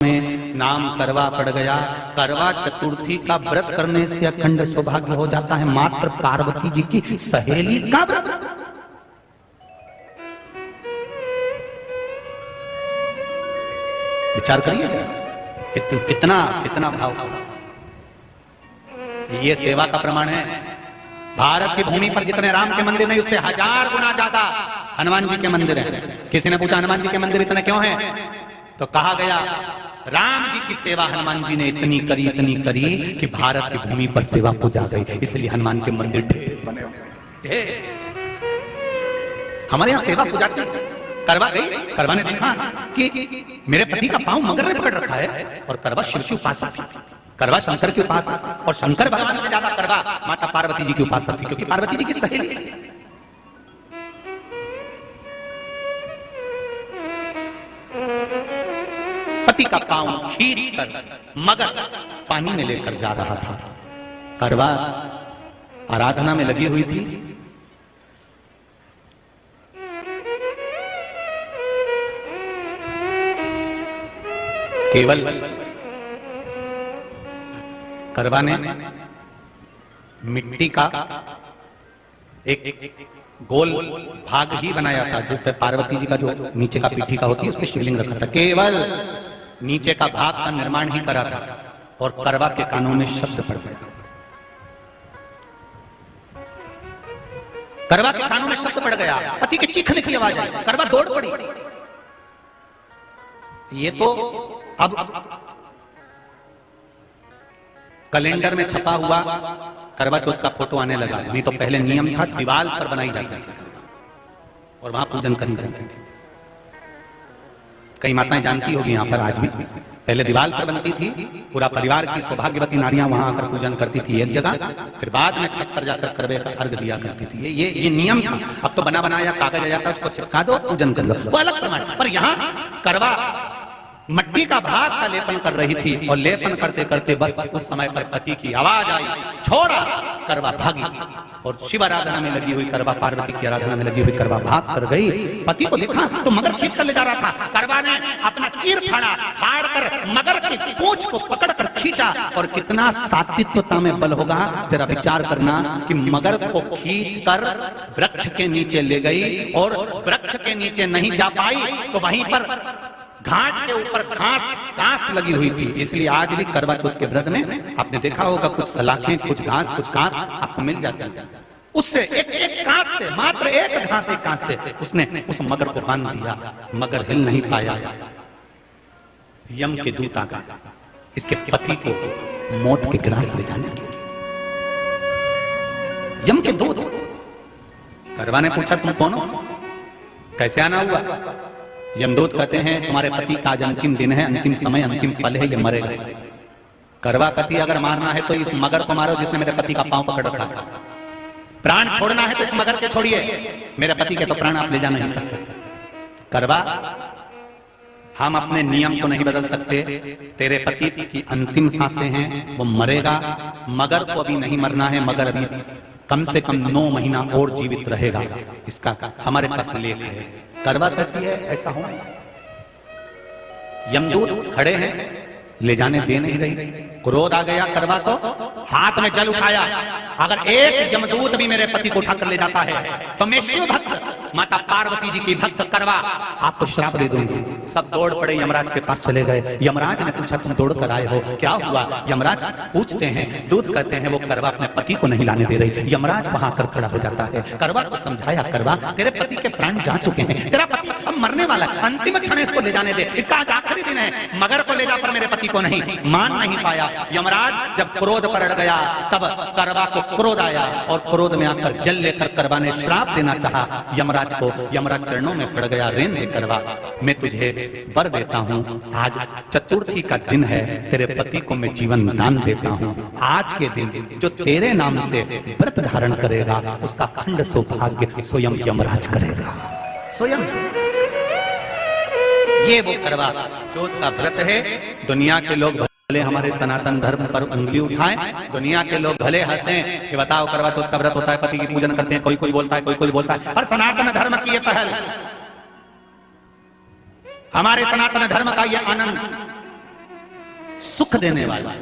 में नाम करवा पड़ गया। करवा चतुर्थी का व्रत करने से अखंड सौभाग्य हो जाता है। मात्र पार्वती जी की सहेली का व्रत। विचार करिए कितना कितना भाव। ये सेवा का प्रमाण है। भारत की भूमि पर जितने राम के मंदिर नहीं उससे 1000 गुना ज्यादा हनुमान जी के मंदिर हैं। किसी ने पूछा हनुमान जी के मंदिर इतने क्यों हैं? तो कहा गया राम जी की सेवा हनुमान जी ने इतनी करी कि भारत की भूमि पर सेवा पूजा गई, इसलिए हनुमान के मंदिर ढेर बने हुए। हमारे यहाँ सेवा पूजा की करवा गई। करवा ने देखा कि मेरे पति का पांव मगर ने पकड़ रखा है और करवा शिव की उपासक थी। करवा शंकर की उपासक और शंकर भगवान से ज्यादा करवा माता पार्वती जी की उपासक थी, क्योंकि पार्वती जी की सहेली थी। पति का पांव खींच कर मगर पानी में लेकर जा रहा था। करवा आराधना में लगी हुई थी। केवल करवा ने मिट्टी का एक गोल भाग ही बनाया था, जिस पर पार्वती जी का जो नीचे का पीठी का होती है उस पर शिवलिंग रखा था। केवल नीचे का भाग का निर्माण ही करा था और करवा के कानों में शब्द पड़ गया। करवा के कानों में शब्द पड़ गया, पति के चीखने की आवाज आई। करवा दौड़ पड़ी। ये तो अब कैलेंडर में छपा हुआ करवा चौथ का फोटो आने लगा, नहीं तो पहले नियम था दीवार पर बनाई जाती थी और वहां पूजन करी जाती थी। कई माताएं जानती होगी यहाँ पर आज भी, पहले दीवार पर बनती थी, पूरा परिवार की सौभाग्यवती नारियां वहां आकर पूजन करती थी एक जगह, फिर बाद में छत पर जाकर करवे का अर्घ दिया करती थी। ये नियम था। अब तो बना बनाया कागज आ जाता है, उसको चिपका दो पूजन कर लो, वो अलग प्रमाण। पर यहाँ करवा मट्टी का भाग का लेपन कर रही थी और लेपन करते करते बस उस समय पर पति की आवाज आई, छोड़ा। करवा भागी और शिव आराधना में लगी हुई करवा पार्वती की आराधना में लगी हुई करवा भाग कर गई। पति को देखा तो मगर खींच कर ले जा रहा था। करवा ने अपना चीर फाड़ कर मगर की पूंछ को पकड़ कर खींचा। और कितना सात्विकता में बल होगा, जरा विचार करना कि मगर को खींच कर वृक्ष के नीचे ले गई और वृक्ष के नीचे नहीं जा पाई तो वहीं पर घाट के ऊपर घास लगी हुई थी। इसलिए आज भी करवा चौथ के व्रत में आपने देखा होगा कुछ सलाखें, कुछ घास आपको मिल जाती है। उससे एक घास से, मात्र एक घास से उसने उस मगर को बांध दिया। मगर हिल नहीं पाया। यम के दूत आ गए इसके पति को मौत के ग्रास ले जाने के लिए। यम के दूत। करवा ने पूछा तुम कौन हो, कैसे आना हुआ? यमदूत कहते हैं तुम्हारे पति का आज अंतिम दिन है, अंतिम समय, अंतिम पल है, ये मरेगा। करवा कहती अगर मारना है तो इस मगर को मारो जिसने मेरे पति का पांव पकड़ रखा है। प्राण छोड़ना है तो इस मगर के छोड़िए, मेरे पति के तो प्राण आप ले जा नहीं सकते। करवा हम अपने नियम को नहीं बदल सकते। तेरे पति की अंतिम सांसें हैं, वो मरेगा। मगर को अभी नहीं मरना है, मगर अभी कम से कम 9 महीना और जीवित रहेगा। इसका हमारे पास लेख है। करवा कहती है ऐसा हो। यमदूत खड़े हैं, ले जाने दे नहीं रही। क्रोध आ गया करवा को, हाथ में जल उठाया। अगर एक यमदूत भी मेरे पति को उठाकर ले जाता है तो मैं शिव भक्त माता पार्वती जी की भक्त करवा आपको श्राप दे दूंगी। सब दौड़ पड़े, यमराज के पास चले गए। यमराज ने पूछा तुम दौड़ कर आए हो, क्या हुआ? यमराज पूछते हैं, दूत कहते हैं वो करवा अपने पति को नहीं लाने दे रही। यमराज वहां कर खड़ा हो जाता है। करवा को समझाया, करवा तेरे पति के प्राण जा चुके हैं, तेरा पति अब मरने वाला है, अंतिम क्षण इसको ले जाने दे, इसका आज आखिरी दिन है। मगर को ले जा पर मेरे पति को नहीं। मान नहीं पाया। यमराज जब क्रोध पड़ गया तब करवा को क्रोध आया और क्रोध में आकर जल लेकर करवा ने श्राप देना चाहा यमराज को। यमराज चरणों में पड़ गया, रेन दे करवा, मैं तुझे वर देता हूँ, आज चतुर्थी का दिन है, तेरे पति को मैं जीवन दान देता हूँ। आज के दिन जो तेरे नाम से व्रत धारण करेगा उसका अखंड सौभाग्य स्वयं यमराज करेगा। स्वयं ये वो करवा चौथ का व्रत है। दुनिया के लोग भले हमारे सनातन धर्म पर उंगली उठाएं, दुनिया के लोग भले हंसें कि बताओ करवा चौथ का व्रत होता है, पति की पूजन करते हैं, कोई बोलता है, कोई बोलता है, पर सनातन धर्म की ये पहल, हमारे सनातन धर्म का ये आनंद, सुख देने वाला